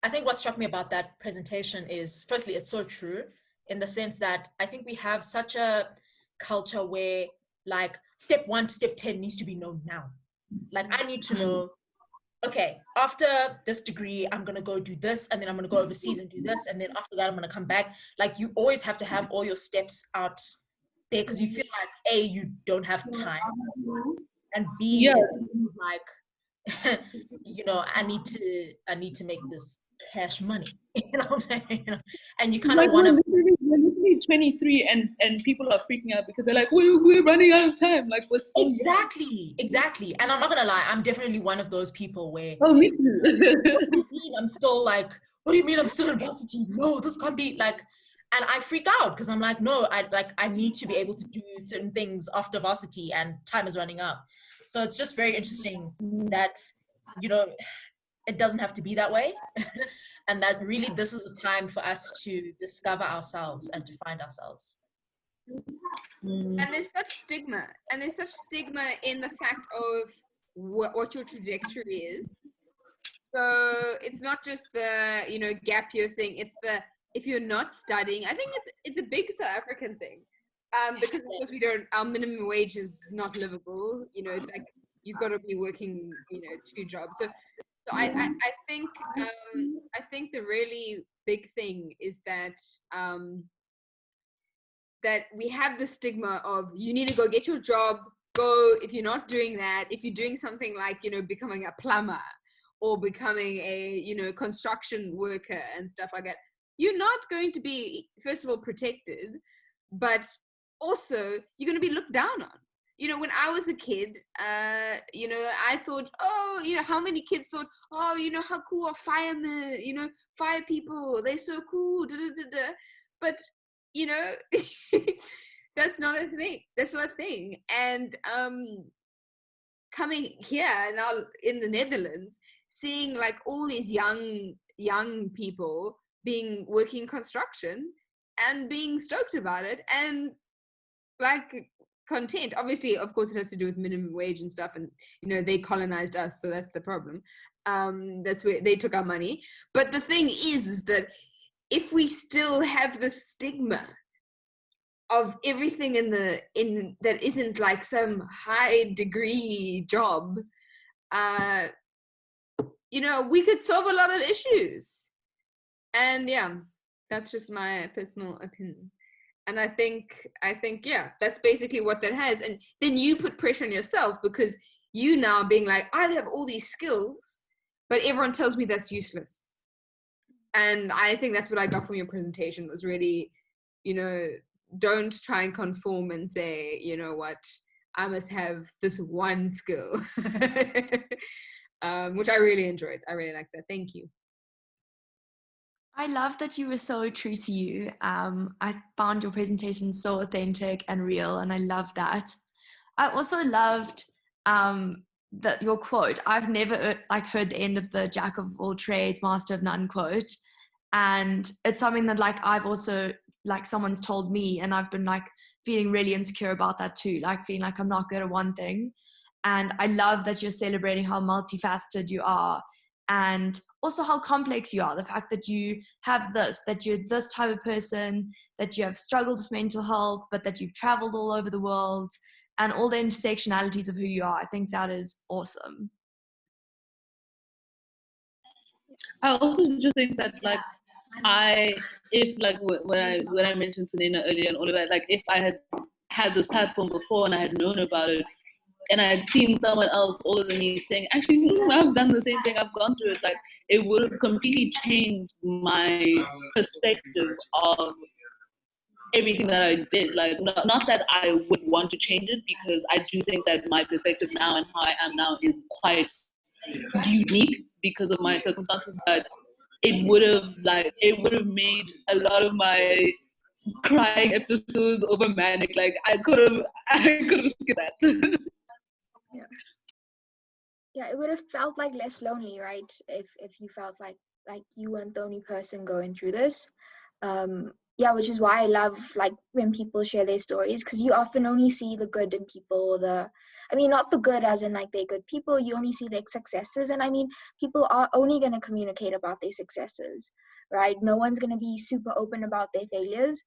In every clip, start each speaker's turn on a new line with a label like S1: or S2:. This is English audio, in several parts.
S1: I think what struck me about that presentation is, firstly, it's so true in the sense that I think we have such a culture where like step 1 to step 10 needs to be known now. Like I need to know, okay, after this degree, I'm going to go do this, and then I'm going to go overseas and do this, and then after that, I'm going to come back. Like you always have to have all your steps out there because you feel like A, you don't have time, and B,
S2: Yeah.
S1: it's like, you know, I need to make this cash money. You know what I'm saying? And you kind
S2: Like
S1: of want to.
S2: we're literally 23 and people are freaking out because they're like, we're running out of time. Like we're so
S1: Exactly. And I'm not gonna lie, I'm definitely one of those people where,
S2: Oh, me too.
S1: what do you mean I'm still like, what do you mean I'm still in varsity? No, this can't be like, and I freak out because I'm like, no, I need to be able to do certain things after varsity and time is running out. So it's just very interesting that, you know, it doesn't have to be that way. And that really this is a time for us to discover ourselves and to find ourselves.
S3: And there's such stigma in the fact of what your trajectory is. So it's not just the, you know, gap year thing, it's the, if you're not studying, I think it's a big South African thing, because of course our minimum wage is not livable, you know, it's like you've got to be working, you know, 2 jobs. So I think the really big thing is that that we have the stigma of you need to go get your job, go, if you're not doing that, if you're doing something like, you know, becoming a plumber or becoming a, you know, construction worker and stuff like that, you're not going to be, first of all, protected, but also you're going to be looked down on. You know, when I was a kid, you know, I thought, oh, you know, how many kids thought, oh, you know, how cool are firemen, you know, fire people, they're so cool, da, da, da, da. But, you know, that's not a thing. That's not a thing. And coming here now in the Netherlands, seeing like all these young people working construction and being stoked about it and like content. Obviously, of course, it has to do with minimum wage and stuff, and you know, they colonized us, so that's the problem. That's where they took our money. But the thing is that if we still have the stigma of everything in that isn't like some high degree job, you know, we could solve a lot of issues. And yeah, that's just my personal opinion. And I think, yeah, that's basically what that has. And then you put pressure on yourself because you now being like, I have all these skills, but everyone tells me that's useless. And I think that's what I got from your presentation was really, you know, don't try and conform and say, you know what, I must have this one skill, which I really enjoyed. I really liked that. Thank you.
S4: I love that you were so true to you. I found your presentation so authentic and real, and I love that. I also loved your quote. I've never like heard the end of the jack of all trades, master of none quote, and it's something that like I've also like someone's told me, and I've been like feeling really insecure about that too, like feeling like I'm not good at one thing. And I love that you're celebrating how multifaceted you are, and also how complex you are. The fact that you have that you're this type of person, that you have struggled with mental health, but that you've traveled all over the world, and all the intersectionalities of who you are. I think that is awesome.
S2: I also just think that like if like when I mentioned to Nina earlier and all of that, like if I had this platform before and I had known about it, and I had seen someone else older than me saying, actually, I've done the same thing, I've gone through it, like it would have completely changed my perspective of everything that I did. Like, not that I would want to change it, because I do think that my perspective now and how I am now is quite unique because of my circumstances, but it would have made a lot of my crying episodes over manic. Like I could have skipped that.
S5: Yeah, it would have felt like less lonely, right? If you felt like you weren't the only person going through this. Yeah, which is why I love like when people share their stories, because you often only see the good in people, I mean, not the good as in like they're good people, you only see their successes. And I mean, people are only going to communicate about their successes, right? No one's going to be super open about their failures,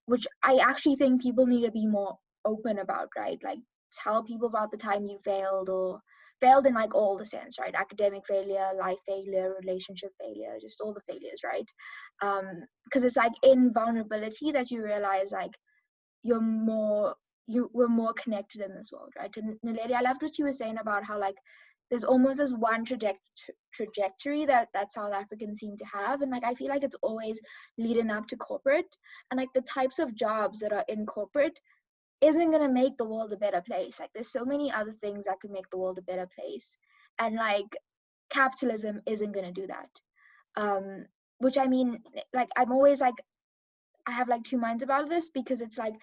S5: which I actually think people need to be more open about, right? Like tell people about the time you failed, or failed in like all the sense, right? Academic failure, life failure, relationship failure, just all the failures, right? Because it's like in vulnerability that you realize like you were more connected in this world, right? And Naledi, I loved what you were saying about how like there's almost this one trajectory that South Africans seem to have, and like I feel like it's always leading up to corporate, and like the types of jobs that are in corporate isn't going to make the world a better place. Like there's so many other things that could make the world a better place, and like capitalism isn't going to do that. Which I mean, like I'm always like, I have like two minds about this, because it's like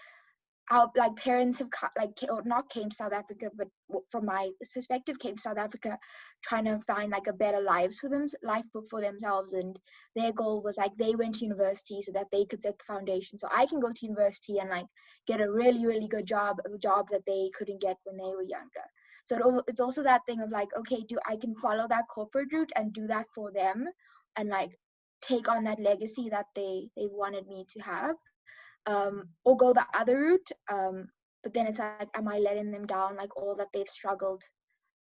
S5: our like parents have or not came to South Africa, but from my perspective came to South Africa trying to find like a better life for themselves, and their goal was like they went to university so that they could set the foundation so I can go to university and like get a really, really good job, a job that they couldn't get when they were younger. So it's also that thing of like, okay, I can follow that corporate route and do that for them, and like take on that legacy that they wanted me to have, or go the other route. But then it's like, am I letting them down, like all that they've struggled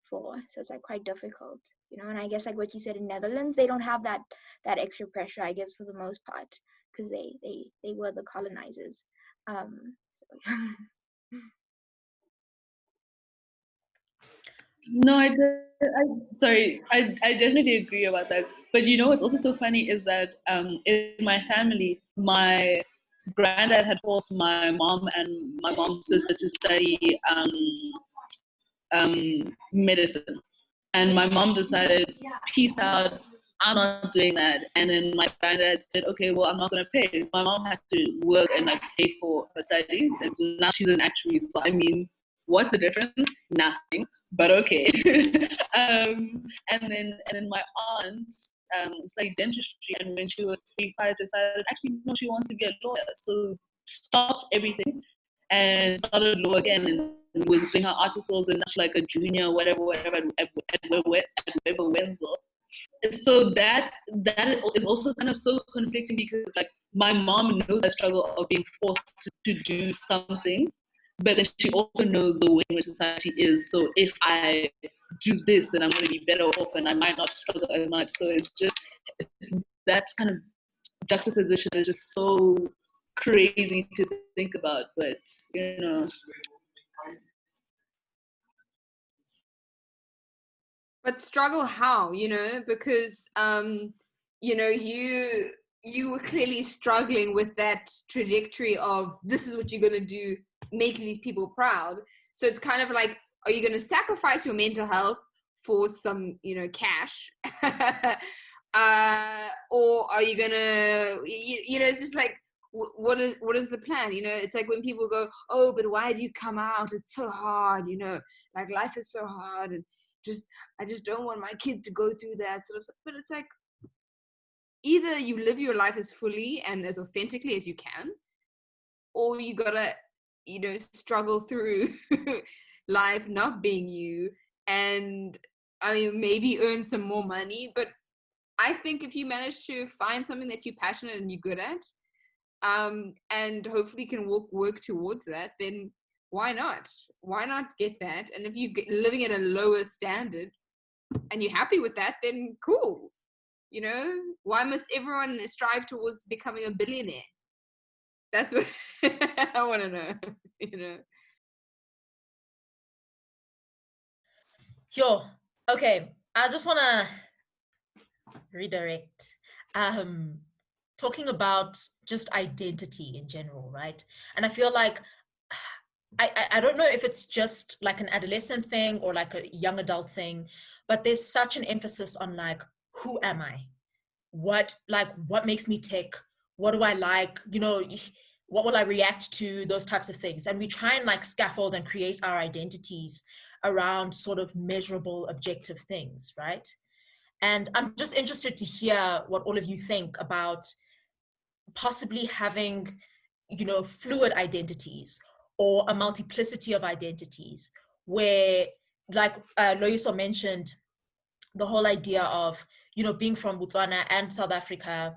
S5: for? So it's like quite difficult, you know. And I guess like what you said, in Netherlands, they don't have that extra pressure, I guess, for the most part, because they were the colonizers. So
S2: No, I definitely agree about that. But you know what's also so funny is that in my family, my granddad had forced my mom and my mom's sister to study medicine. And my mom decided, peace out, I'm not doing that. And then my granddad said, okay, well, I'm not going to pay. So my mom had to work and like pay for her studies. And now she's an actuary. So I mean, what's the difference? Nothing, but okay. And then my aunt studied dentistry, and when she was 25, decided actually no, she wants to be a lawyer. So stopped everything and started law again, and was doing her articles, and that's like a junior, whatever, at Weber Wenzel. So that is also kind of so conflicting, because like my mom knows the struggle of being forced to do something, but then she also knows the way in which society is. So if I do this, then I'm going to be better off, and I might not struggle as much. So it's that kind of juxtaposition is just so crazy to think about. But you know.
S3: But struggle how, you know, because you know, you were clearly struggling with that trajectory of this is what you're going to do, making these people proud. So it's kind of like, are you going to sacrifice your mental health for some, you know, cash? Or are you going to, you know, it's just like, what is the plan? You know, it's like when people go, oh, but why do you come out? It's so hard, you know, like life is so hard, and I just don't want my kid to go through that sort of stuff. But it's like, either you live your life as fully and as authentically as you can, or you gotta, you know, struggle through life not being you, and I mean, maybe earn some more money. But I think if you manage to find something that you're passionate and you're good at, and hopefully can work towards that, then why not? Why not get that? And if you're living at a lower standard and you're happy with that, then cool. You know, why must everyone strive towards becoming a billionaire? That's what I want to know, you know.
S1: Yo, okay. I just want to redirect. Talking about just identity in general, right? And I feel like I don't know if it's just like an adolescent thing or like a young adult thing, but there's such an emphasis on like, who am I? What makes me tick? What do I like? You know, what will I react to? Those types of things. And we try and like scaffold and create our identities around sort of measurable, objective things, right? And I'm just interested to hear what all of you think about possibly having, you know, fluid identities or a multiplicity of identities, where, like Loyiso mentioned, the whole idea of, you know, being from Botswana and South Africa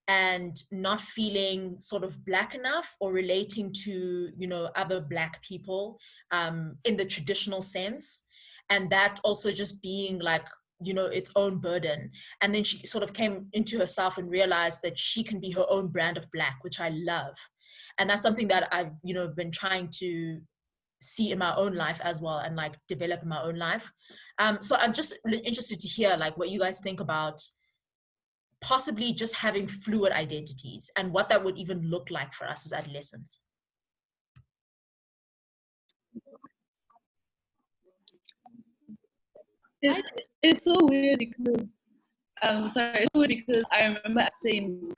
S1: and not feeling sort of Black enough or relating to, you know, other Black people in the traditional sense. And that also just being like, you know, its own burden. And then she sort of came into herself and realized that she can be her own brand of Black, which I love. And that's something that I've, you know, been trying to see in my own life as well, and like develop in my own life. So I'm just interested to hear like what you guys think about possibly just having fluid identities and what that would even look like for us as adolescents.
S2: It's so weird because it's so weird because I remember saying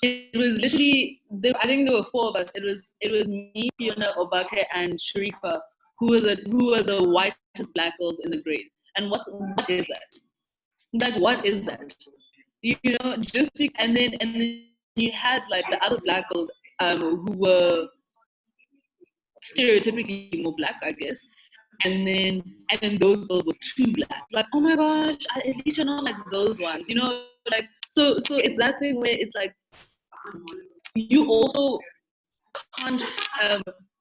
S2: it was literally I think there were four of us. It was me, Fiona, Obake, and Sharifa who were the whitest Black girls in the grade. And what is that? Like, what is that? You know, and then you had like the other Black girls who were stereotypically more Black, I guess. And then those girls were too Black. Like, oh my gosh, at least you're not like those ones, you know? Like, so it's that thing where it's like you also can't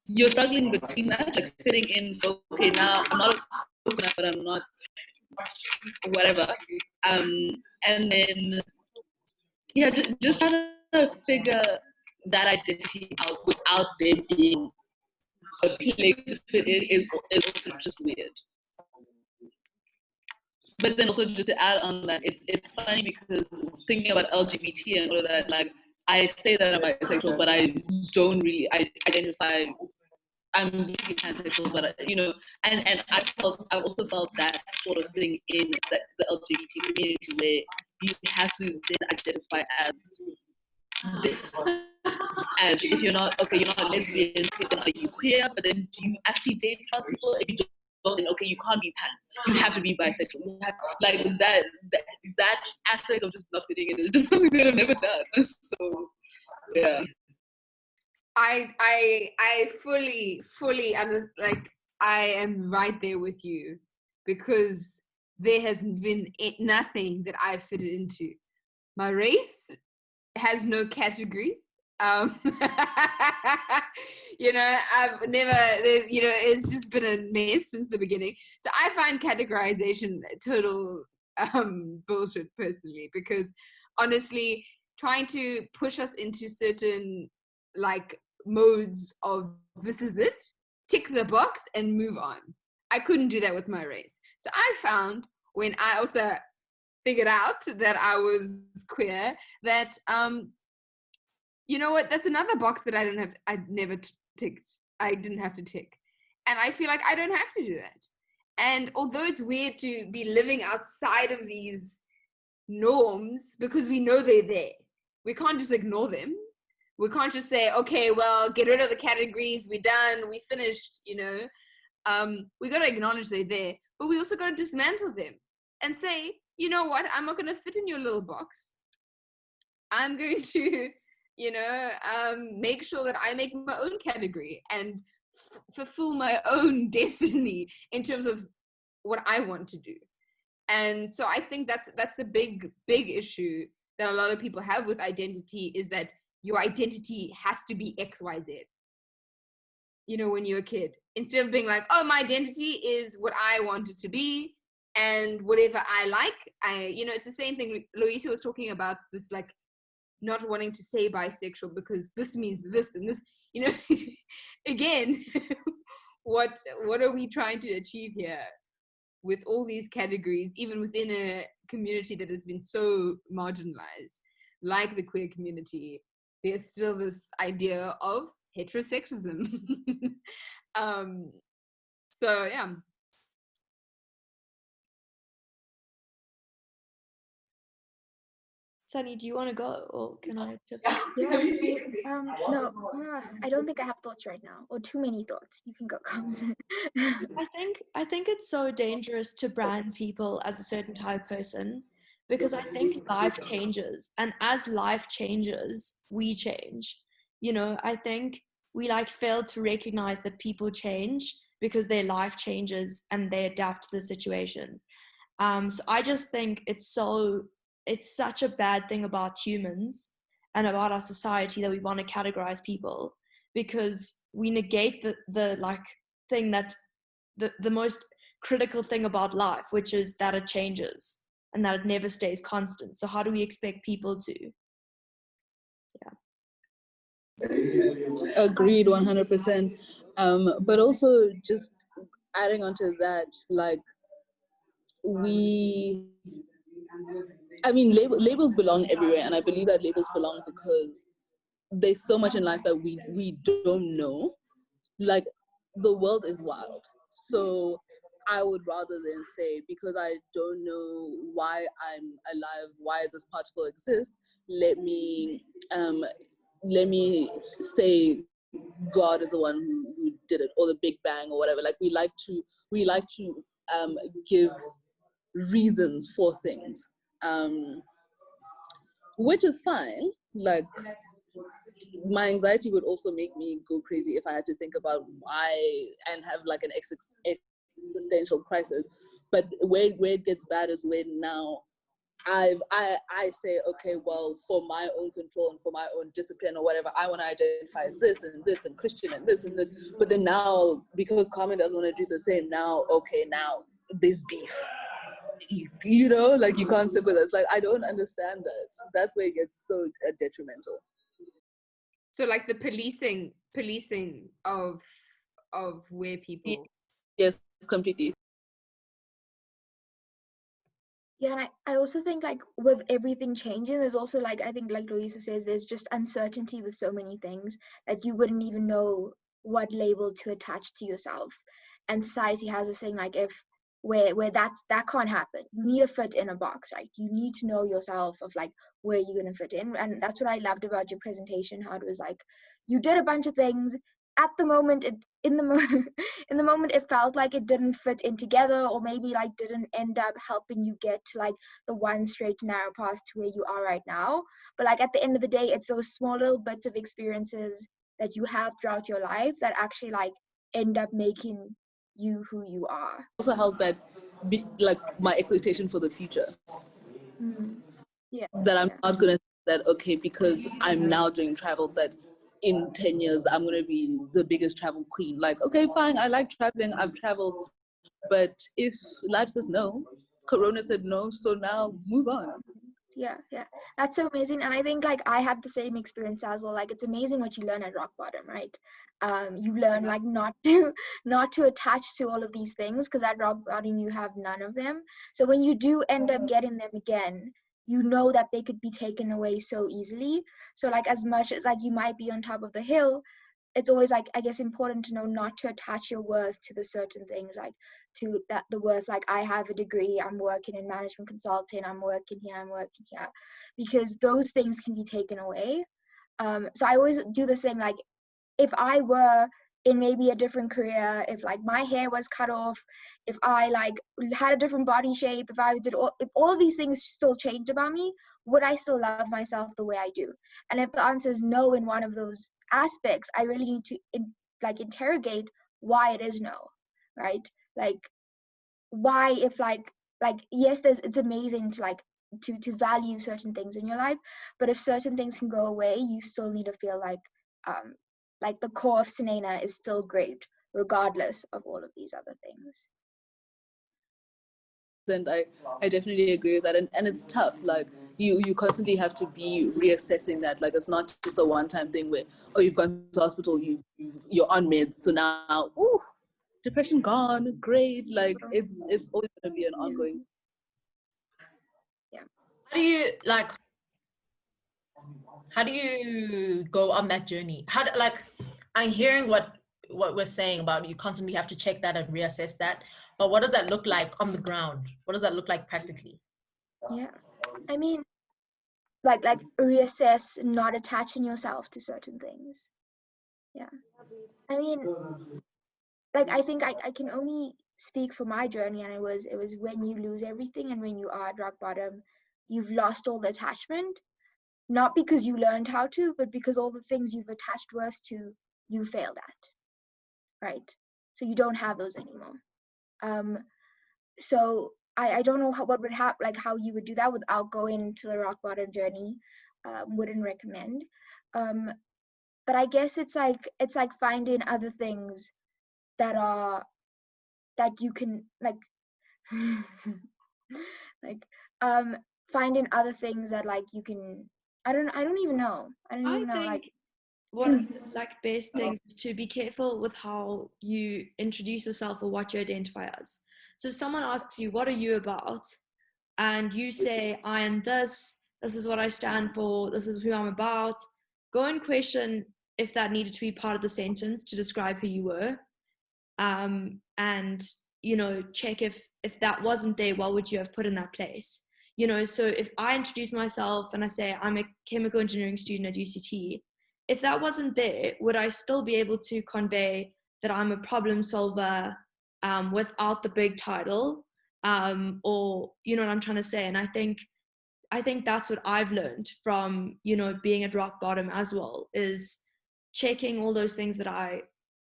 S2: you're struggling between that, like fitting in. So okay, now I'm not a coconut, but I'm not whatever. And then yeah, just trying to figure that identity out without there being a place to fit in is also just weird. But then also just to add on that, it's funny because thinking about LGBT and all of that, like I say that I'm bisexual, but I don't really identify. I'm really pansexual, but you know, and I also felt that sort of thing in the LGBT community where you have to then identify as this. And if you're not you're not lesbian, then are you queer? But then do you actually date trans people? If you don't, then okay, you can't be pan. You have to be bisexual. You have, like that aspect of just not fitting in is just something that I've never done. So yeah.
S3: I fully like I am right there with you, because there has been nothing that I've fitted into. My race has no category. You know, I've never, you know, it's just been a mess since the beginning. So I find categorization total bullshit personally, because honestly, trying to push us into certain like modes of this is it, tick the box and move on. I couldn't do that with my race. So I found, when I also figured out that I was queer, that you know what, that's another box that I never ticked. I didn't have to tick. And I feel like I don't have to do that. And although it's weird to be living outside of these norms, because we know they're there, we can't just ignore them. We can't just say, okay, well, get rid of the categories, we're done, we finished, you know. We got to acknowledge they're there, but we also got to dismantle them and say, you know what, I'm not going to fit in your little box. I'm going to, you know, make sure that I make my own category and fulfill my own destiny in terms of what I want to do. And so I think that's a big issue that a lot of people have with identity, is that your identity has to be XYZ. You know, when you're a kid, instead of being like, oh, my identity is what I want it to be, and whatever I like, you know, it's the same thing. Loyiso was talking about this, like, not wanting to say bisexual because this means this and this, you know. Again, what are we trying to achieve here with all these categories, even within a community that has been so marginalized, like the queer community? There's still this idea of heterosexism. So yeah.
S4: Sunny, do you want to go, or can I?
S5: Yeah. No, I don't think I have thoughts right now, or too many thoughts. You can go, Comes.
S4: I think it's so dangerous to brand people as a certain type of person, because I think life changes, and as life changes, we change. You know, I think we like fail to recognize that people change because their life changes and they adapt to the situations. So I just think it's such a bad thing about humans and about our society that we want to categorize people, because we negate the like thing that the most critical thing about life, which is that it changes and that it never stays constant. So how do we expect people to?
S2: Agreed, 100%. But also just adding on to that, like we, I mean, labels belong everywhere, and I believe that labels belong because there's so much in life that we don't know. Like the world is wild, so I would rather than say, because I don't know why I'm alive, why this particle exists, let me let me say God is the one who did it, or the Big Bang, or whatever. Like we like to give reasons for things, which is fine. Like my anxiety would also make me go crazy if I had to think about why and have like an existential crisis. But where it gets bad is when now I say, okay, well, for my own control and for my own discipline or whatever, I want to identify as this and Christian and this and this. But then now, because Carmen doesn't want to do the same, now, okay, now there's beef. You know, like you can't sit with us. Like I don't understand that. That's where it gets so detrimental.
S3: So like the policing of where people.
S2: Yes, completely.
S5: Yeah, and I also think like with everything changing, there's also like, I think like Loyiso says, there's just uncertainty with so many things that you wouldn't even know what label to attach to yourself. And society has this thing like, if where that can't happen. You need to fit in a box, right? You need to know yourself of like where you're gonna fit in. And that's what I loved about your presentation, how it was like you did a bunch of things at the moment, in the moment it felt like it didn't fit in together, or maybe like didn't end up helping you get to like the one straight narrow path to where you are right now. But like at the end of the day, it's those small little bits of experiences that you have throughout your life that actually like end up making you who you are.
S2: Also help that be like my expectation for the future,
S5: Yeah,
S2: that I'm
S5: yeah,
S2: not gonna that okay, because I'm now doing travel, that in 10 years I'm gonna be the biggest travel queen. Like, okay, fine, I like traveling, I've traveled, but if life says no, Corona said no, so now move on.
S5: yeah, that's so amazing. And I think like I had the same experience as well. Like it's amazing what you learn at rock bottom, right? You learn like not to attach to all of these things, because at rock bottom you have none of them. So when you do end up getting them again, you know that they could be taken away so easily. So like as much as like you might be on top of the hill, it's always like, I guess, important to know not to attach your worth to the certain things, like to that the worth, like I have a degree, I'm working in management consulting, I'm working here, because those things can be taken away. So I always do this thing, like if I were in maybe a different career, if like my hair was cut off, if I like had a different body shape, if all of these things still changed about me, would I still love myself the way I do? And if the answer is no in one of those aspects, I really need to interrogate why it is no, right? Like why, if like yes, it's amazing to like to value certain things in your life, but if certain things can go away, you still need to feel um like the core of Sinena is still great regardless of all of these other things.
S2: And I definitely agree with that, and it's tough. Like you constantly have to be reassessing that. Like it's not just a one-time thing where, oh, you've gone to hospital, you're on meds, so now ooh, depression gone, great. Like it's always going to be an ongoing.
S5: Yeah.
S1: How do you go on that journey? Like I'm hearing what we're saying about you constantly have to check that and reassess that, but what does that look like on the ground? What does that look like practically?
S5: Yeah, I mean, like reassess, not attaching yourself to certain things. Yeah, I mean, like I think I can only speak for my journey, and it was when you lose everything and when you are at rock bottom, you've lost all the attachment, not because you learned how to, but because all the things you've attached worth to, you failed at, right? so you don't have those anymore. So I don't know what would happen, like how you would do that without going into the rock bottom journey. Wouldn't recommend. But I guess it's like finding other things that you can like like finding other things that like you can. I don't even know. I don't even know.
S4: think
S5: Like
S4: one of the like best things is to be careful with how you introduce yourself or what you identify as. So if someone asks you, what are you about? And you say, I am this, this is what I stand for, this is who I'm about, go and question if that needed to be part of the sentence to describe who you were. And, you know, check if that wasn't there, what would you have put in that place? You know, so if I introduce myself and I say I'm a chemical engineering student at UCT, if that wasn't there, would I still be able to convey that I'm a problem solver without the big title? Or, you know what I'm trying to say? And I think that's what I've learned from, you know, being at rock bottom as well, is checking all those things that I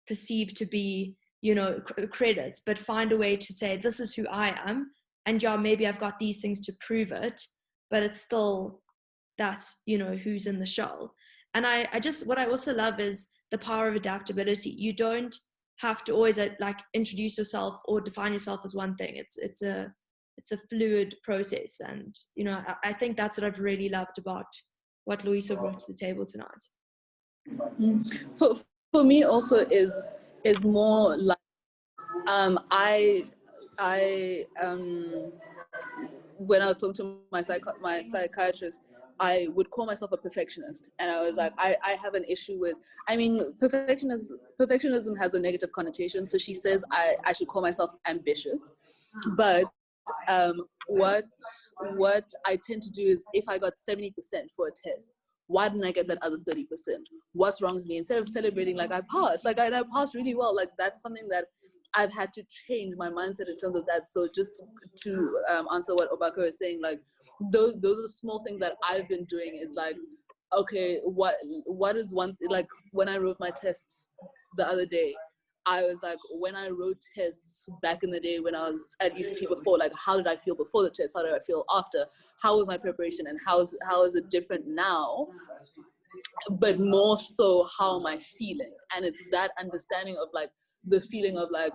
S4: perceive to be, you know, credits, but find a way to say, this is who I am. And yeah, maybe I've got these things to prove it, but it's still, that's, you know, who's in the shell. And I just, what I also love is the power of adaptability. You don't have to always like introduce yourself or define yourself as one thing. It's a fluid process. And, you know, I think that's what I've really loved about what Loyiso brought to the table tonight.
S2: For me also is more like I when I was talking to my psychiatrist, I would call myself a perfectionist, and I was like, I have an issue with, I mean, perfectionism has a negative connotation, so she says I should call myself ambitious, but what I tend to do is, if I got 70% for a test, why didn't I get that other 30%? What's wrong with me? Instead of celebrating like I passed, like I passed really well, like that's something that I've had to change my mindset in terms of that. So just to answer what Obako is saying, like those are small things that I've been doing, is like, okay, what is one, like when I wrote my tests the other day, I was like, when I wrote tests back in the day when I was at UCT before, like how did I feel before the test? How did I feel after? How was my preparation? And how is it different now? But more so, how am I feeling? And it's that understanding of like the feeling of like,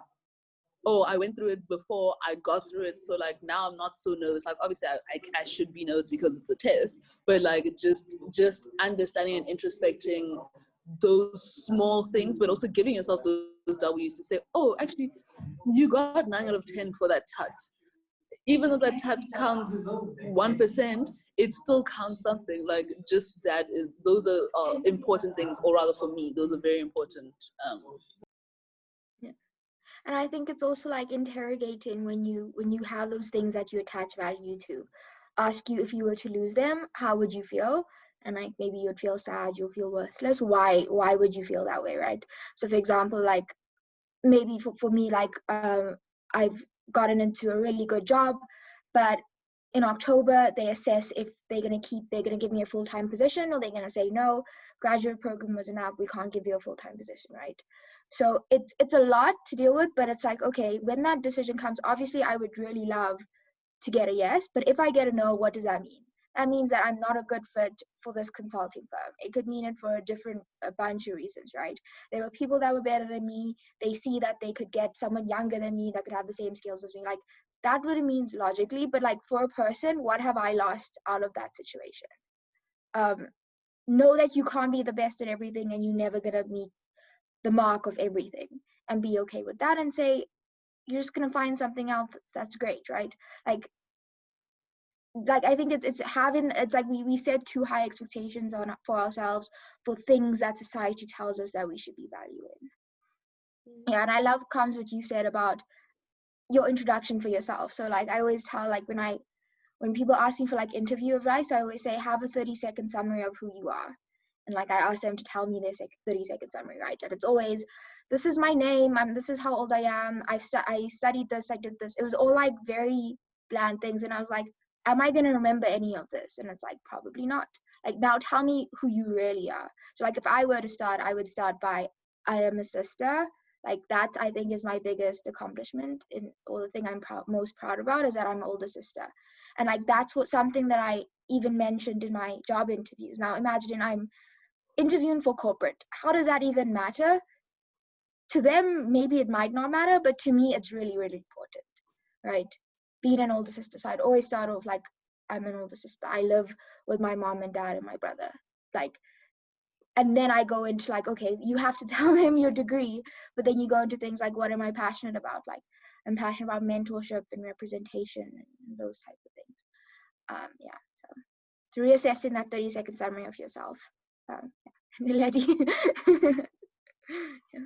S2: oh, I went through it before, I got through it, so like now I'm not so nervous. Like obviously I should be nervous because it's a test, but like just understanding and introspecting those small things, but also giving yourself those W's to say, oh, actually you got 9 out of 10 for that TUT. Even though that TUT counts 1%, it still counts something. Like just that is, those are important things, or rather for me, those are very important.
S5: And I think it's also like interrogating when you have those things that you attach value to. Ask you, if you were to lose them, how would you feel? And like maybe you'd feel sad, you'll feel worthless. Why would you feel that way, right? So for example, like maybe for me, like I've gotten into a really good job, but in October they assess if they're gonna give me a full-time position, or they're gonna say no, graduate program was enough, we can't give you a full-time position, right? So it's a lot to deal with, but it's like, okay, when that decision comes, obviously I would really love to get a yes, but if I get a no, what does that mean? That means that I'm not a good fit for this consulting firm. It could mean it for a bunch of reasons, right? There were people that were better than me. They see that they could get someone younger than me that could have the same skills as me. Like that would mean logically, but like for a person, what have I lost out of that situation? Know that you can't be the best at everything, and you're never gonna meet the mark of everything, and be okay with that, and say you're just gonna find something else that's great, right? Like I think it's like we set too high expectations for ourselves for things that society tells us that we should be valuing. Yeah, and I love comes what you said about your introduction for yourself. So like I always tell, like when people ask me for like interview advice, I always say have a 30-second summary of who you are. And like I ask them to tell me this like 30-second summary, right? And it's always, this is my name, this is how old I am, I studied this, I did this. It was all like very bland things, and I was like, am I going to remember any of this? And it's like, probably not. Like, now tell me who you really are. So like if I were to start, I would start by, I am a sister, Like that, I think, is my biggest accomplishment, in or the thing I'm most proud about, is that I'm an older sister. And like that's something that I even mentioned in my job interviews. Now imagine I'm interviewing for corporate. How does that even matter? To them, maybe it might not matter, but to me, it's really, really important, right? Being an older sister. So I'd always start off like, I'm an older sister. I live with my mom and dad and my brother. Like, and then I go into like, okay, you have to tell them your degree, but then you go into things like, what am I passionate about? Like, I'm passionate about mentorship and representation and those types of things. Yeah, so to reassessing that 30-second summary of yourself. Yeah. Niledi. Yeah.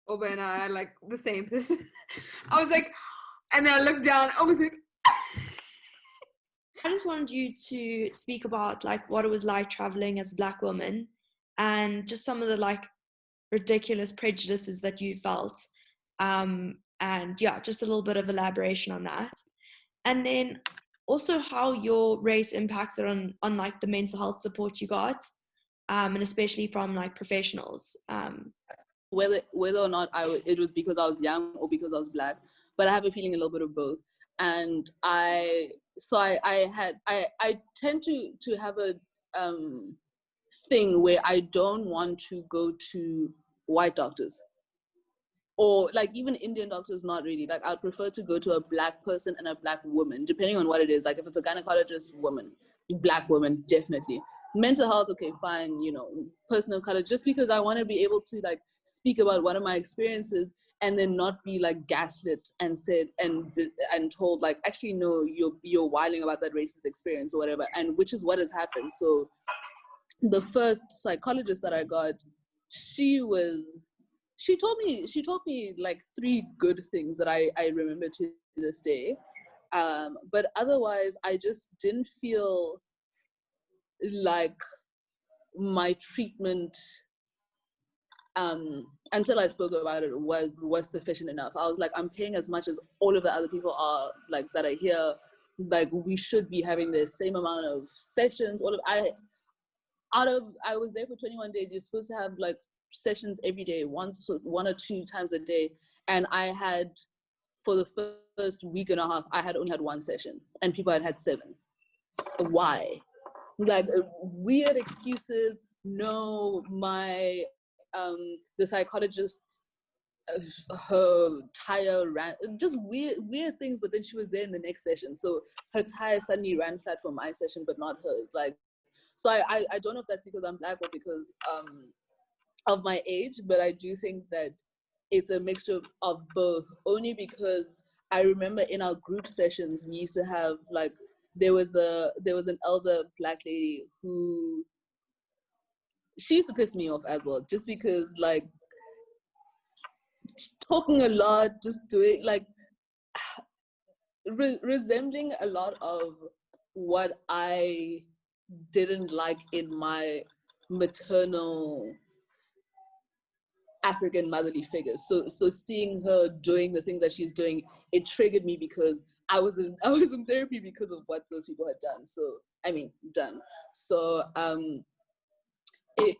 S3: Oba and I are like the same person. I was like, and then I looked down, I was like,
S4: I just wanted you to speak about like what it was like traveling as a Black woman, and just some of the like ridiculous prejudices that you felt. And yeah, just a little bit of elaboration on that. And then also how your race impacted on like the mental health support you got, and especially from like professionals.
S2: Whether or not it was because I was young or because I was Black, but I have a feeling a little bit of both. And I tend to have a thing where I don't want to go to white doctors, or like even Indian doctors. Not really. Like I'd prefer to go to a Black person and a Black woman, depending on what it is. Like if it's a gynecologist woman, Black woman, definitely. Mental health, okay, fine, you know, person of color, just because I want to be able to like speak about one of my experiences and then not be like gaslit and said and told like, actually no, you're whiling about that racist experience or whatever, and which is what has happened. So the first psychologist that I got, she told me like 3 good things that I remember to this day, but otherwise I just didn't feel like my treatment, until I spoke about it, was sufficient enough. I was like, I'm paying as much as all of the other people are, like, that are here. Like, we should be having the same amount of sessions. I was there for 21 days. You're supposed to have like sessions every day, one or 2 times a day. And I had, for the first week and a half, I had only had 1 session, and people had 7. Why? Like weird excuses. No, my the psychologist, her tire ran, just weird things. But then she was there in the next session, so her tire suddenly ran flat for my session but not hers. Like, so I don't know if that's because I'm Black or because of my age, but I do think that it's a mixture of both, only because I remember in our group sessions we used to have like, there was an elder Black lady who, she used to piss me off as well, just because like talking a lot, just doing like resembling a lot of what I didn't like in my maternal African motherly figures. So seeing her doing the things that she's doing, it triggered me, because I was in therapy because of what those people had done. So it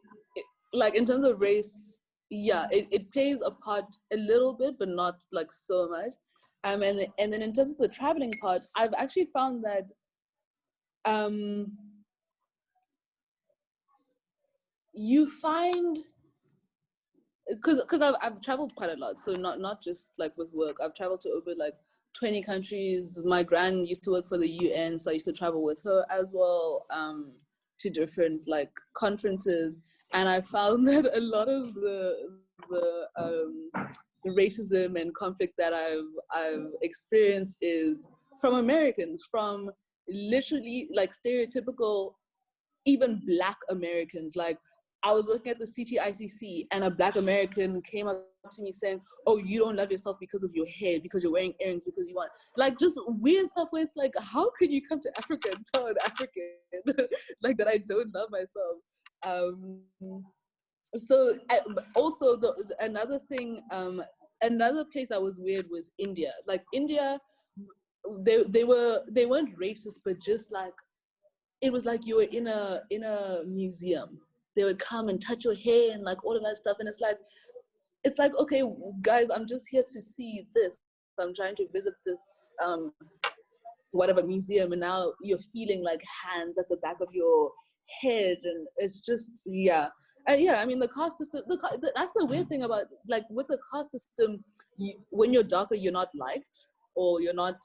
S2: like, in terms of race, yeah, it plays a part a little bit, but not like so much. And then in terms of the traveling part, I've actually found that you find, because I've traveled quite a lot, so not just like with work. I've traveled to over like 20 countries. My gran used to work for the UN, so I used to travel with her as well, to different like conferences. And I found that a lot of the racism and conflict that I've experienced is from Americans, from literally like stereotypical, even Black Americans. Like, I was looking at the CTICC and a Black American came up to me saying, oh, you don't love yourself because of your hair, because you're wearing earrings, because you want, like, just weird stuff where it's like, how can you come to Africa and tell an African like that I don't love myself? So also another thing, another place I was weird was India. Like India, they weren't racist, but just like, it was like you were in a museum. They would come and touch your hair and like all of that stuff, and it's like, it's like, okay, guys, I'm just here to see this. I'm trying to visit this whatever museum, and now you're feeling like hands at the back of your head, and it's just yeah. I mean, the caste system. That's the weird thing about, like, with the caste system. When you're darker, you're not liked, or you're not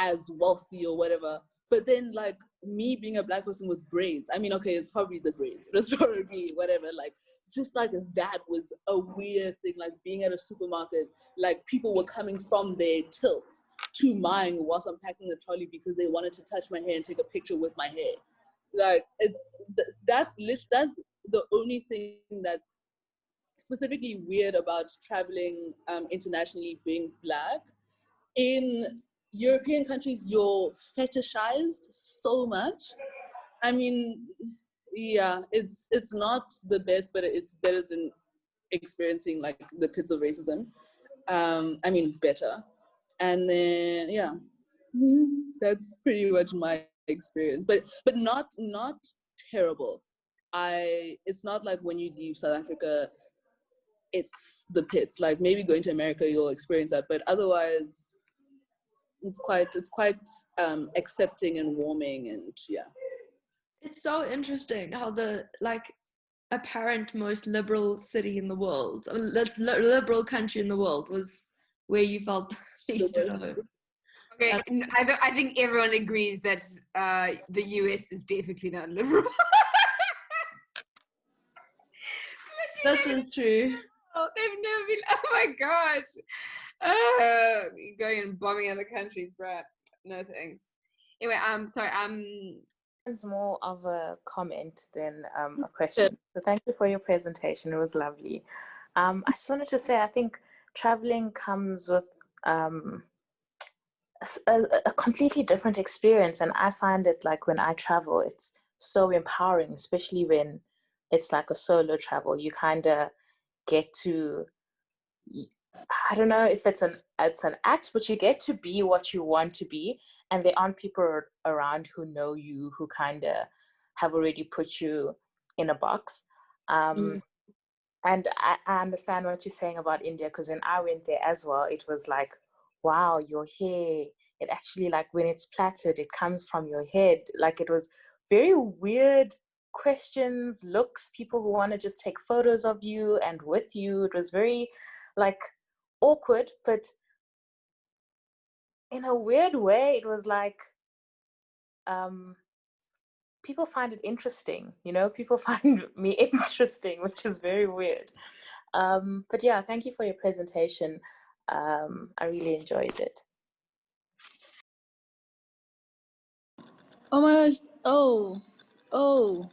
S2: as wealthy or whatever. But then, like, me being a black person with braids, I mean, okay, it's probably the braids, but it's probably whatever. Like, just like that was a weird thing. Like, being at a supermarket, like, people were coming from their tilt to mine whilst I'm packing the trolley because they wanted to touch my hair and take a picture with my hair. Like, that's the only thing that's specifically weird about traveling internationally, being black. In European countries, you're fetishized so much. I mean, yeah, it's not the best, but it's better than experiencing like the pits of racism. I mean, better. And then yeah, that's pretty much my experience. But not terrible. It's not like when you leave South Africa, it's the pits. Like, maybe going to America, you'll experience that, but otherwise, it's quite accepting and warming, and yeah.
S4: It's so interesting how the like apparent most liberal city in the world, or liberal country in the world, was where you felt least at home.
S3: Okay, I think everyone agrees that the US is definitely not liberal.
S4: This is true.
S3: Oh, they've never been. Oh my god. Going and bombing other countries, bruh. No thanks. Anyway, sorry.
S6: It's more of a comment than a question. So thank you for your presentation. It was lovely. I just wanted to say, I think traveling comes with a completely different experience, and I find it like when I travel, it's so empowering, especially when it's like a solo travel. You kind of get to, I don't know if it's an act, but you get to be what you want to be, and there aren't people around who know you, who kind of have already put you in a box. And I understand what you're saying about India, because when I went there as well, it was like, wow, your hair, it actually, like, when it's plaited, it comes from your head. Like, it was very weird questions, looks, people who want to just take photos of you and with you. It was very, like, awkward, but in a weird way, it was like, people find it interesting, people find me interesting, which is very weird. But yeah, thank you for your presentation. I really enjoyed it.
S2: Oh my gosh. Oh.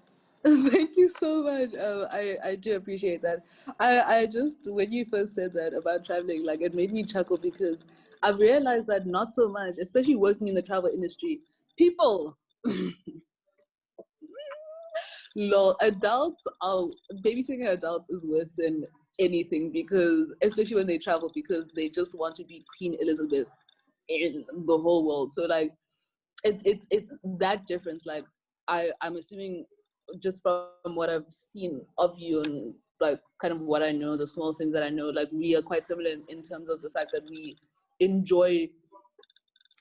S2: Thank you so much. I do appreciate that. I just, when you first said that about traveling, like, it made me chuckle, because I've realized that not so much, especially working in the travel industry, people, adults are, babysitting adults is worse than anything, because especially when they travel, because they just want to be Queen Elizabeth in the whole world. So like, it's that difference. Like, I'm assuming, just from what I've seen of you, and like kind of what I know, the small things that I know, like, we are quite similar in terms of the fact that we enjoy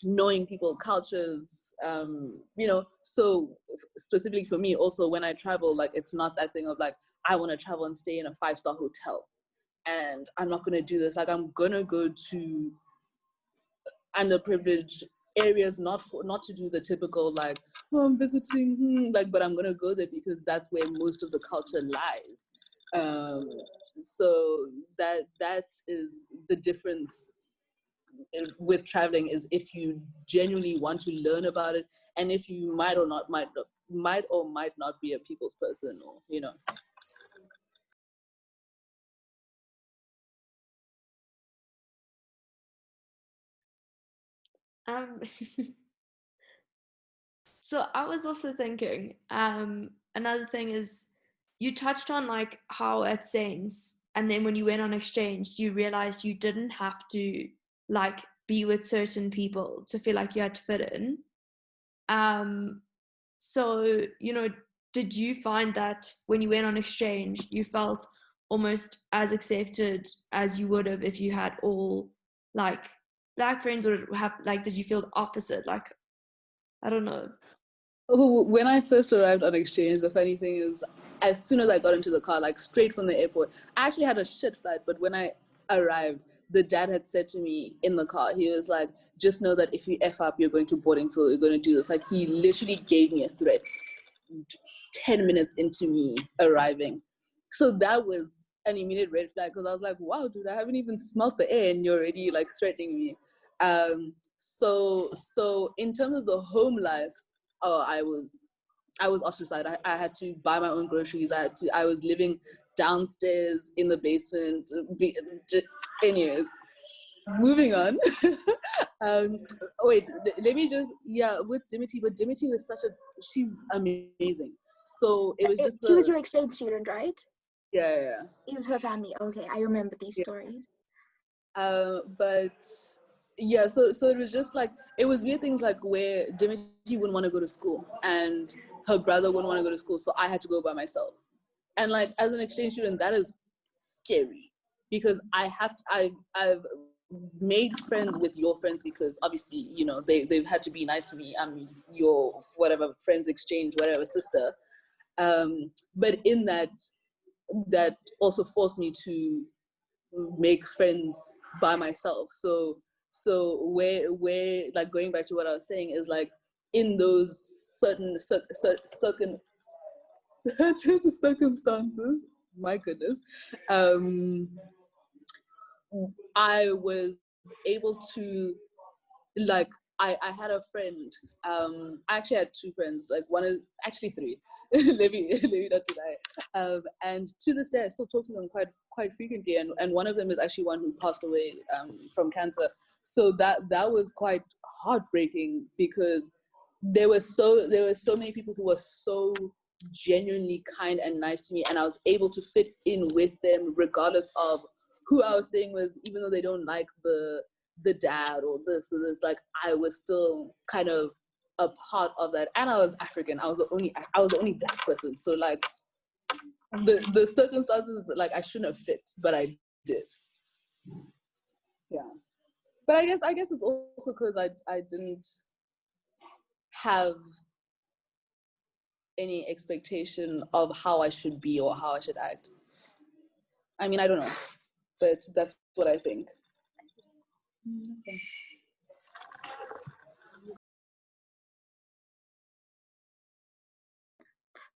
S2: knowing people, cultures, so specifically for me also, when I travel, like, it's not that thing of like, I want to travel and stay in a 5-star hotel, and I'm not going to do this. Like, I'm going to go to underprivileged areas, not to do the typical like, oh, I'm visiting, like, but I'm gonna go there because that's where most of the culture lies. So that is the difference with traveling, is if you genuinely want to learn about it, and if you might or might not be a people's person, or
S4: So I was also thinking, another thing is, you touched on like how at Saints, and then when you went on exchange, you realized you didn't have to like be with certain people to feel like you had to fit in. So, did you find that when you went on exchange, you felt almost as accepted as you would have if you had all like black friends, or did you feel the opposite? Like, I don't know.
S2: When I first arrived on exchange, the funny thing is, as soon as I got into the car, like straight from the airport, I actually had a shit flight, but when I arrived, the dad had said to me in the car, he was like, just know that if you F up, you're going to boarding school, you're going to do this. Like, he literally gave me a threat 10 minutes into me arriving. So that was an immediate red flag, because I was like, wow, dude, I haven't even smelt the air and you're already like threatening me. So in terms of the home life, I was ostracized. I had to buy my own groceries. I was living downstairs in the basement. Anyways, moving on. Wait, let me just, with Dimity, but Dimity was she's amazing. So it was just
S5: he was your exchange student, right?
S2: Yeah.
S5: It was her family. Okay, I remember these stories.
S2: But yeah, so it was just like, it was weird things like where Dimitri wouldn't want to go to school and her brother wouldn't want to go to school, so I had to go by myself. And like, as an exchange student, that is scary, because I've made friends with your friends, because obviously, you know, they've had to be nice to me. I'm your whatever friends exchange, whatever sister. But in that also forced me to make friends by myself. So where like, going back to what I was saying, is like, in those certain circumstances, my goodness, I was able to, like, I had a friend. I actually had two friends. Like, one is actually three. let me not deny. And to this day, I still talk to them quite frequently. And one of them is actually one who passed away from cancer. So that was quite heartbreaking, because there were so many people who were so genuinely kind and nice to me, and I was able to fit in with them regardless of who I was staying with, even though they don't like the dad or this or this. Like, I was still kind of a part of that, and I was African. I was the only black person. So like, the circumstances, like, I shouldn't have fit, but I did. Yeah, but I guess it's also because I didn't have any expectation of how I should be or how I should act. I mean, I don't know, but that's what I think.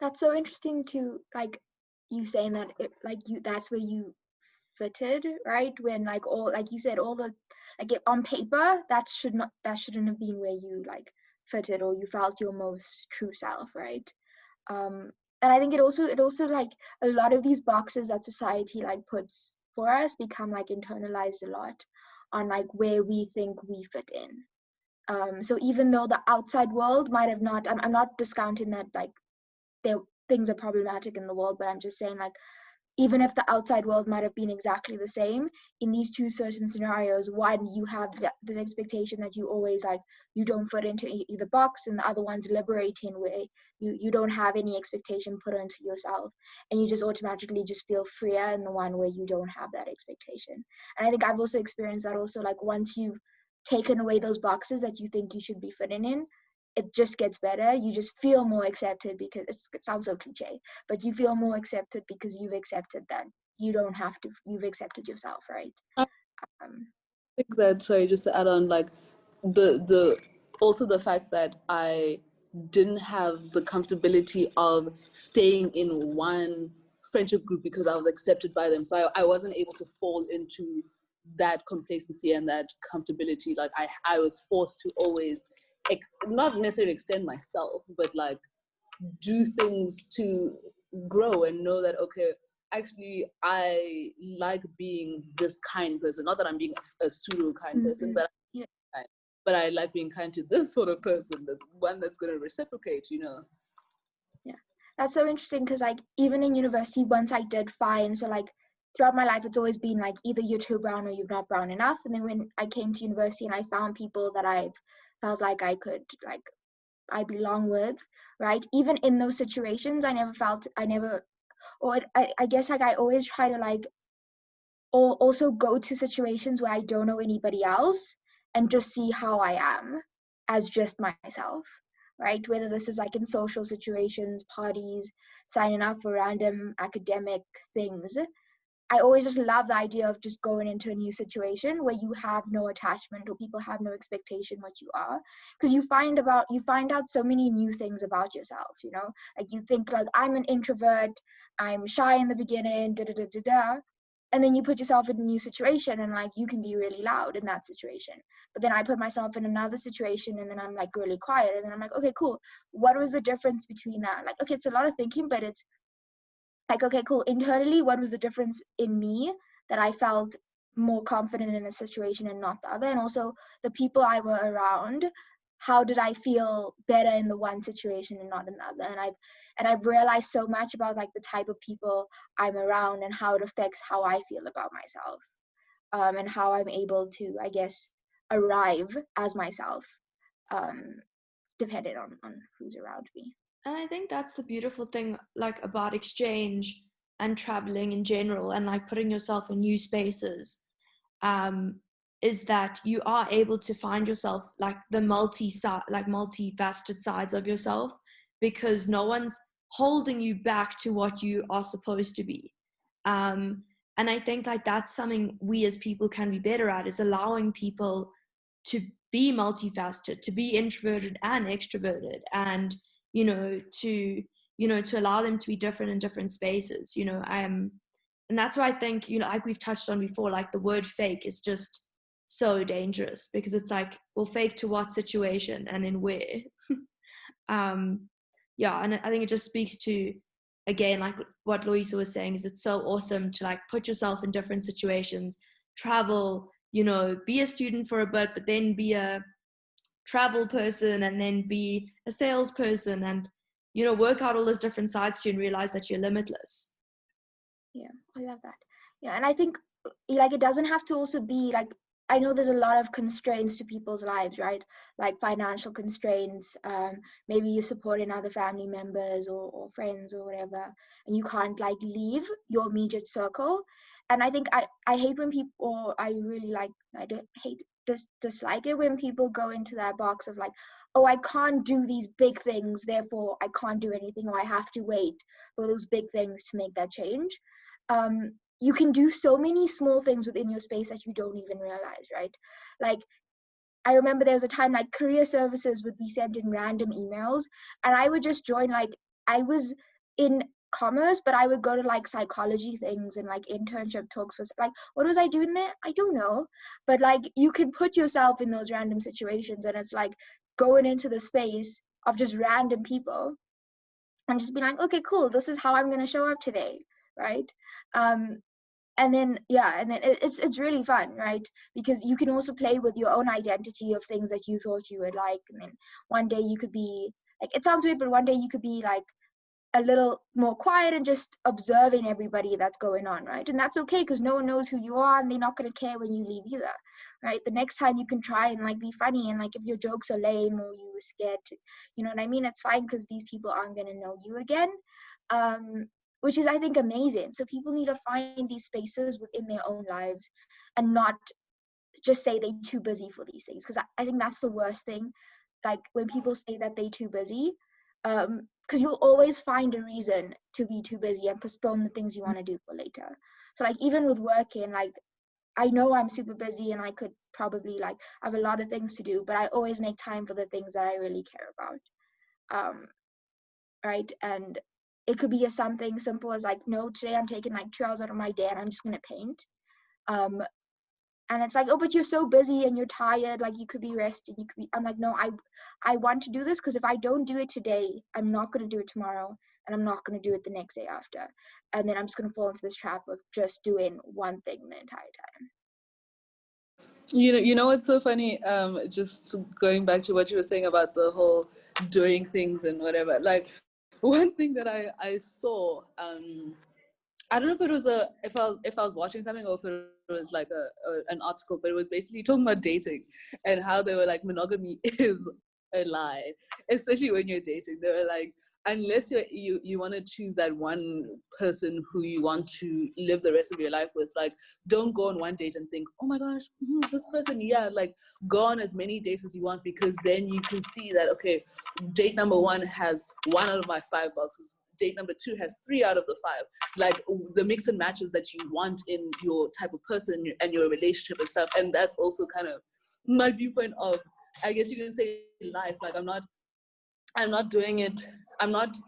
S5: That's so interesting to, like, you saying that that's where you fitted, right? When, like, all, like you said, all the, like, on paper, that shouldn't have been where you, like, fitted, or you felt your most true self, right? And I think it also like, a lot of these boxes that society, like, puts for us become, like, internalized a lot on, like, where we think we fit in. So even though the outside world might have not, I'm not discounting that, like, things are problematic in the world, but I'm just saying, like, even if the outside world might have been exactly the same, in these two certain scenarios, one, you have this expectation that you always, like, you don't fit into either box, and the other one's liberating, where you don't have any expectation put onto yourself, and you just automatically just feel freer in the one where you don't have that expectation. And I think I've also experienced that also, like, once you've taken away those boxes that you think you should be fitting in, it just gets better. You just feel more accepted, because it sounds so cliche, but you feel more accepted because you've accepted that you don't have to, you've accepted yourself, right?
S2: I think that, sorry, just to add on, like, the also the fact that I didn't have the comfortability of staying in one friendship group because I was accepted by them. So I wasn't able to fall into that complacency and that comfortability. Like, I was forced to always not necessarily extend myself, but like, do things to grow and know that, okay, actually, I like being this kind person. Not that I'm being a pseudo kind person, but
S5: Yeah.
S2: but I like being kind to this sort of person, the one that's going to reciprocate, you know.
S5: Yeah, that's so interesting, because, like, even in university, once I did fine, so, like, throughout my life, it's always been like, either you're too brown or you're not brown enough. And then when I came to university and I found people that I felt like I could, like, I belong with, right? Even in those situations, I never or I guess like I always try to like also go to situations where I don't know anybody else and just see how I am as just myself, right? Whether this is like in social situations, parties, signing up for random academic things. I always just love the idea of just going into a new situation where you have no attachment or people have no expectation what you are, because you find out so many new things about yourself, you know, like you think like I'm an introvert, I'm shy in the beginning, da da da da da, and then you put yourself in a new situation and like you can be really loud in that situation. But then I put myself in another situation and then I'm like really quiet, and then I'm like, okay, cool, what was the difference between that? Like, okay, it's a lot of thinking, but it's like, okay, cool, internally, what was the difference in me that I felt more confident in a situation and not the other? And also the people I were around, how did I feel better in the one situation and not in the other? And I've realized so much about like the type of people I'm around and how it affects how I feel about myself, and how I'm able to, I guess, arrive as myself, um, depending on who's around me.
S4: And I think that's the beautiful thing, like about exchange and traveling in general, and like putting yourself in new spaces, is that you are able to find yourself, like the multifaceted sides of yourself, because no one's holding you back to what you are supposed to be. And I think like that's something we as people can be better at, is allowing people to be multifaceted, to be introverted and extroverted, and to allow them to be different in different spaces. And that's why I think, like we've touched on before, like the word fake is just so dangerous, because it's like, well, fake to what situation and in where? Yeah, and I think it just speaks to, again, like what Loyiso was saying, is it's so awesome to like put yourself in different situations, travel, be a student for a bit, but then be a travel person, and then be a salesperson, and work out all those different sides to you and realize that you're limitless.
S5: Yeah, I love that. Yeah, and I think like it doesn't have to also be like, I know there's a lot of constraints to people's lives, right? Like financial constraints, maybe you're supporting other family members or friends or whatever, and you can't like leave your immediate circle. And I think I hate when people, or I really like, I don't hate, dislike it when people go into that box of like, oh, I can't do these big things, therefore I can't do anything, or I have to wait for those big things to make that change. You can do so many small things within your space that you don't even realize, right? Like, I remember there was a time like career services would be sent in random emails, and I would just join, like, I was in commerce, but I would go to like psychology things and like internship talks for like, what was I doing there? I don't know. But like, you can put yourself in those random situations, and it's like going into the space of just random people and just be like, okay, cool, this is how I'm going to show up today, right? And then it's really fun, right? Because you can also play with your own identity of things that you thought you would like, and then one day you could be like, it sounds weird, but one day you could be like a little more quiet and just observing everybody that's going on, right? And that's okay, because no one knows who you are and they're not going to care when you leave either, right? The next time you can try and like be funny, and like if your jokes are lame or you were scared to, you know what I mean, it's fine, because these people aren't going to know you again, which is, I think, amazing. So people need to find these spaces within their own lives and not just say they're too busy for these things, because I think that's the worst thing, like when people say that they're too busy, because you'll always find a reason to be too busy and postpone the things you want to do for later. So like even with working, like I know I'm super busy and I could probably like have a lot of things to do, but I always make time for the things that I really care about, right? And it could be something simple as like, no, today I'm taking like 2 hours out of my day and I'm just gonna paint. And it's like, oh, but you're so busy and you're tired, like you could be resting, you could be, I'm like, no, I want to do this, because if I don't do it today, I'm not going to do it tomorrow, and I'm not going to do it the next day after, and then I'm just going to fall into this trap of just doing one thing the entire time.
S2: You know what's so funny, just going back to what you were saying about the whole doing things and whatever, like one thing that I saw, I don't know if it was if I was watching something, or if it was like an article, but it was basically talking about dating and how they were like, monogamy is a lie, especially when you're dating. They were like, unless you want to choose that one person who you want to live the rest of your life with, like, don't go on one date and think, oh my gosh, this person, yeah, like, go on as many dates as you want, because then you can see that, okay, date number 1 has 1 out of my 5 boxes, date number 2 has 3 out of the 5, like the mix and matches that you want in your type of person and your relationship and stuff. And that's also kind of my viewpoint of, I guess you can say, life. Like, I'm not doing it. I'm not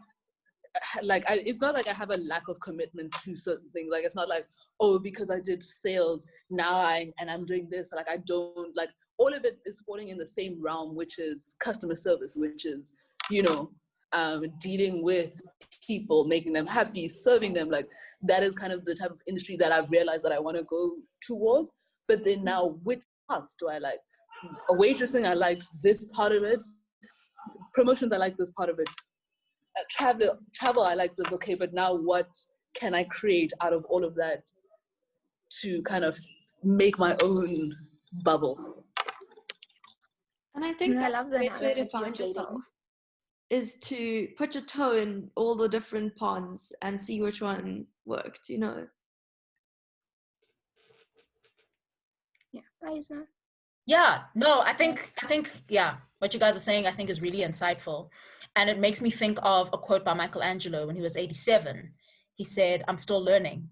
S2: like, it's not like I have a lack of commitment to certain things. Like, it's not like, oh, because I did sales now I'm doing this. Like, I don't, like, all of it is falling in the same realm, which is customer service, which is, dealing with people, making them happy, serving them. Like, that is kind of the type of industry that I've realized that I want to go towards. But then now, which parts do I like? Waitressing, I like this part of it. Promotions, I like this part of it. Travel, I like this. Okay, but now what can I create out of all of that to kind of make my own bubble?
S4: And I think
S5: I
S4: that's
S5: love
S4: the
S5: the
S4: best way to
S5: analogy of
S4: find
S5: dating.
S4: yourself, is to put your toe in all the different ponds and see which one worked,
S5: Yeah, bye, Isma.
S1: Yeah, no, I think, yeah, what you guys are saying, I think, is really insightful. And it makes me think of a quote by Michelangelo when he was 87. He said, "I'm still learning."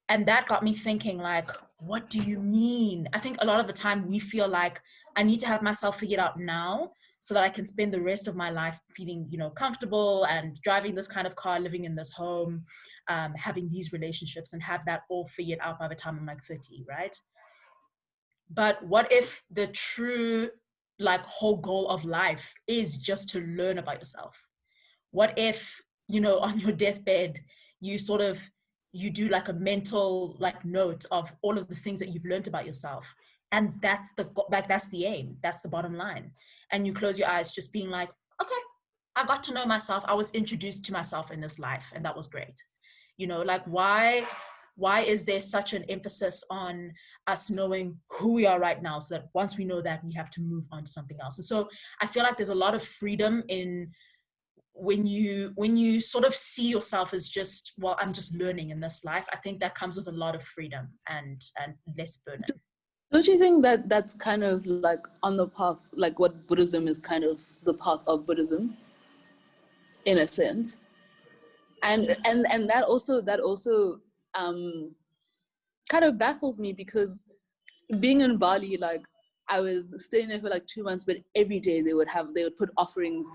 S1: And that got me thinking, like, what do you mean? I think a lot of the time we feel like I need to have myself figured out now so that I can spend the rest of my life feeling, comfortable and driving this kind of car, living in this home, having these relationships, and have that all figured out by the time I'm like 30, right? But what if the true, like, whole goal of life is just to learn about yourself? What if, on your deathbed, you sort of, you do like a mental, like, note of all of the things that you've learned about yourself, and that's the aim, that's the bottom line, and you close your eyes just being like, okay, I got to know myself, I was introduced to myself in this life, and that was great. Like, why is there such an emphasis on us knowing who we are right now, so that once we know that, we have to move on to something else? And so I feel like there's a lot of freedom in when you sort of see yourself as just, well, I'm just learning in this life. I think that comes with a lot of freedom and less burden.
S2: Don't you think that that's kind of like on the path, like what Buddhism is kind of the path of Buddhism, in a sense? And that also kind of baffles me, because being in Bali, like, I was staying there for like 2 months, but every day they would put offerings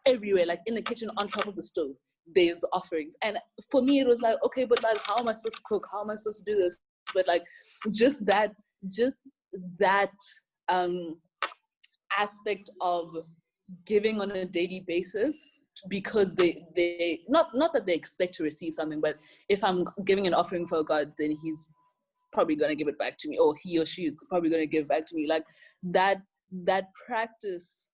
S2: everywhere, like in the kitchen, on top of the stove, there's offerings. And for me, it was like, okay, but like, how am I supposed to cook? How am I supposed to do this? But like, just that aspect of giving on a daily basis, because they not that they expect to receive something, but if I'm giving an offering for God, then he's probably going to give it back to me, or he or she is probably going to give back to me. Like, that practice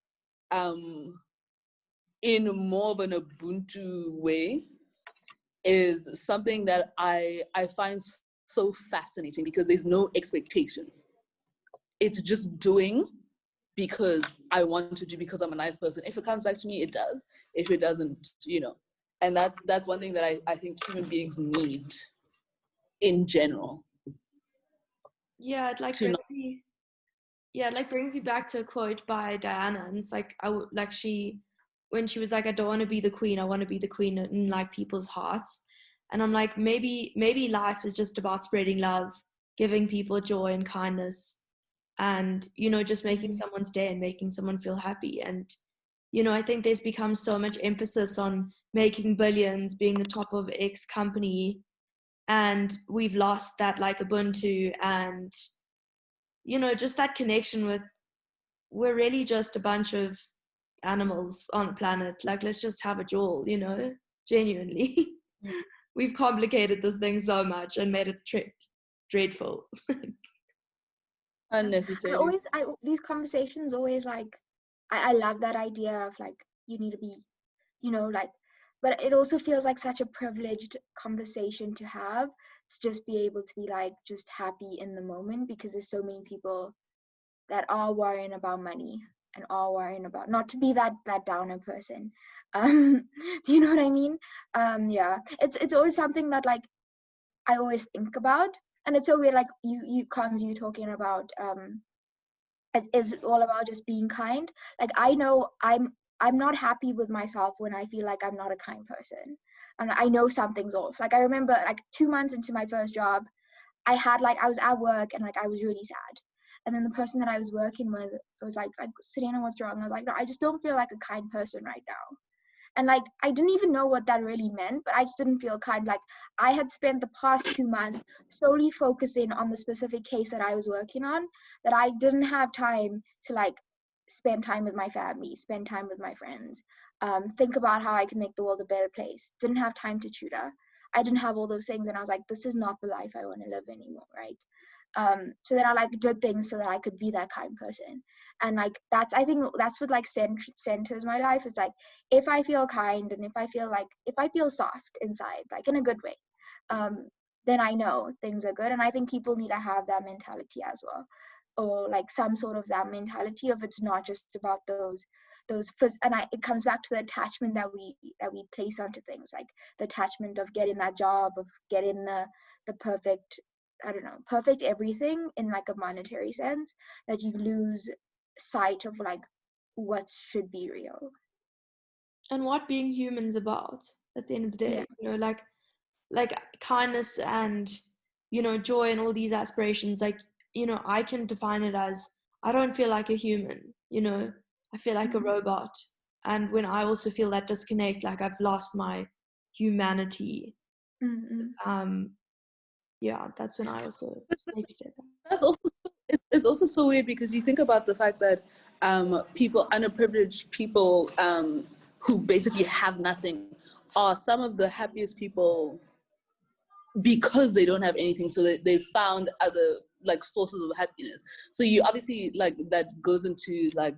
S2: in more of an Ubuntu way is something that I find so fascinating, because there's no expectation. It's just doing because I want to do, because I'm a nice person. If it comes back to me, it does. If it doesn't, and that's one thing that I think human beings need in general.
S4: Yeah, it like brings you back to a quote by Diana, and it's like, when she was like, I don't want to be the queen, I want to be the queen in like people's hearts. And I'm like, maybe life is just about spreading love, giving people joy and kindness, and just making someone's day and making someone feel happy. And I think there's become so much emphasis on making billions, being the top of X company, and we've lost that like Ubuntu and just that connection with, we're really just a bunch of animals on a planet. Like, let's just have a jol, genuinely. We've complicated this thing so much and made it dreadful.
S2: Unnecessary.
S5: These conversations always, like, I love that idea of like, you need to be, like, but it also feels like such a privileged conversation to have, to just be able to be like just happy in the moment, because there's so many people that are worrying about money and all worrying about, not to be that downer person. Do you know what I mean? Yeah, it's always something that like I always think about. And it's so weird, like you talking about it is all about just being kind. Like I know I'm not happy with myself when I feel like I'm not a kind person, and I know something's off. Like I remember like 2 months into my first job, I was at work and like I was really sad. And then the person that I was working with was like Serena, what's wrong? I was like, no, I just don't feel like a kind person right now. And like I didn't even know what that really meant, but I just didn't feel kind. Like I had spent the past 2 months solely focusing on the specific case that I was working on, that I didn't have time to like spend time with my family, spend time with my friends, think about how I can make the world a better place. Didn't have time to tutor. I didn't have all those things, and I was like, this is not the life I want to live anymore, right? So then I like did things so that I could be that kind person. And like I think that's what like centers my life, is like if I feel kind, and if I feel soft inside, like in a good way, then I know things are good. And I think people need to have that mentality as well, or like some sort of that mentality of it's not just about those it comes back to the attachment that we place onto things, like the attachment of getting that job, of getting the perfect, I don't know, perfect everything in like a monetary sense, that you lose sight of like what should be real.
S4: And what being human's about at the end of the day,
S5: Yeah.
S4: you know, like kindness and, you know, joy and all these aspirations, like, you know, I can define it as I don't feel like a human, you know, I feel like a robot. And when I also feel that disconnect, like I've lost my humanity, yeah, that's when I also take a step back.
S2: That's also it's also so weird, because you think about the fact that people, underprivileged people, who basically have nothing, are some of the happiest people because they don't have anything. So they found other like sources of happiness. So you obviously, like, that goes into like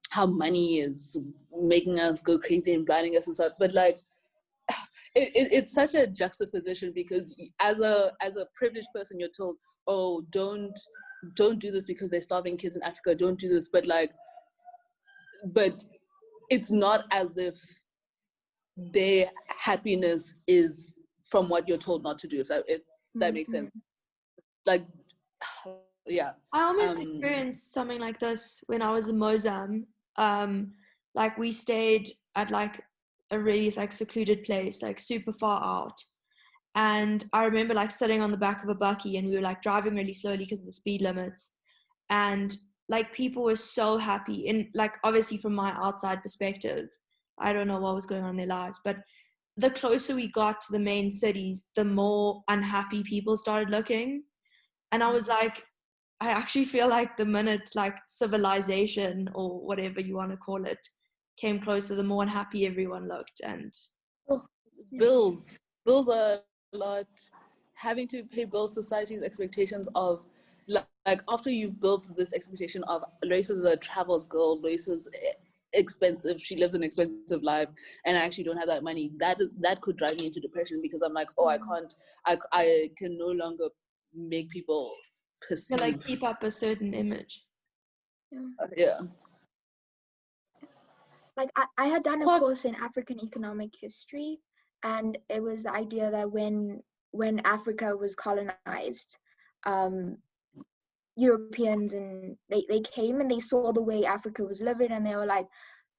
S2: how money is making us go crazy and blinding us and stuff. But like it's such a juxtaposition, because as a privileged person, you're told, oh, don't do this because they're starving kids in Africa, don't do this. But it's not as if their happiness is from what you're told not to do, if that makes sense. Like, yeah.
S4: I almost experienced something like this when I was in Mozambique. Like we stayed at like a really like secluded place, like super far out. And I remember like sitting on the back of a bucky, and we were like driving really slowly because of the speed limits. And like people were so happy. And like obviously from my outside perspective, I don't know what was going on in their lives, but the closer we got to the main cities, the more unhappy people started looking. And I was like, I actually feel like the minute like civilization, or whatever you want to call it, came closer, the more unhappy everyone looked. And
S2: bills are a lot. Having to pay bills, society's expectations of like after you've built this expectation of Loyiso is a travel girl, Loyiso's expensive, she lives an expensive life, and I actually don't have that money, that could drive me into depression, because I'm like, oh, I can no longer make people perceive,
S4: like keep up a certain image.
S2: Yeah.
S5: Like I had done a course in African economic history, and it was the idea that when Africa was colonized, Europeans, and they came and they saw the way Africa was living, and they were like,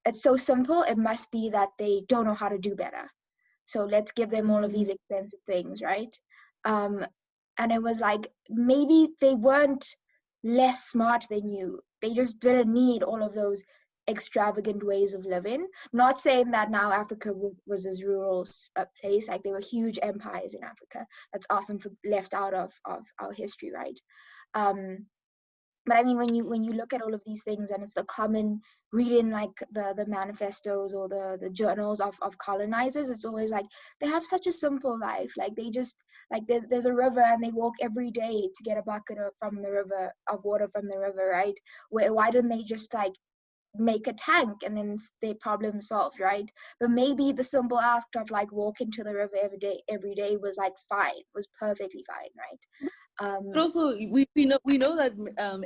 S5: it's so simple, it must be that they don't know how to do better, so let's give them all of these expensive things, right? And it was like, maybe they weren't less smart than you, they just didn't need all of those extravagant ways of living. Not saying that now Africa was this rural place, like there were huge empires in Africa that's often left out of our history, right? But I mean, when you look at all of these things, and it's the common reading, like the manifestos or the journals of colonizers, it's always like they have such a simple life. Like they just, like there's a river, and they walk every day to get a bucket of water from the river, right? Why didn't they just like make a tank, and then their problem solved, right? But maybe the simple act of like walking to the river every day was like fine, was perfectly fine, right?
S2: But also, we know that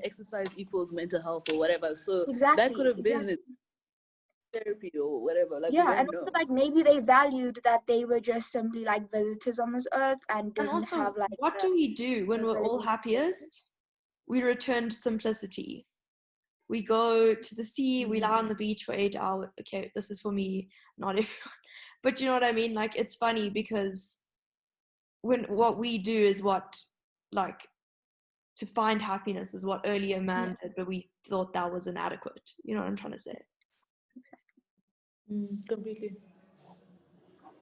S2: exercise equals mental health or whatever. So that could have been therapy or whatever. Like, we
S5: and
S2: don't
S5: also,
S2: know.
S5: like, maybe they valued that they were just simply like visitors on this earth and didn't
S4: also,
S5: have like
S4: what do we do when we're all
S5: ability to-
S4: happiest? We return to simplicity. We go to the sea, we lie on the beach for 8 hours. Okay, this is for me, not everyone. But you know what I mean? Like, it's funny because when what we do is what, like, to find happiness is what earlier man did, but we thought that was inadequate. You know what I'm trying to say?
S2: Completely.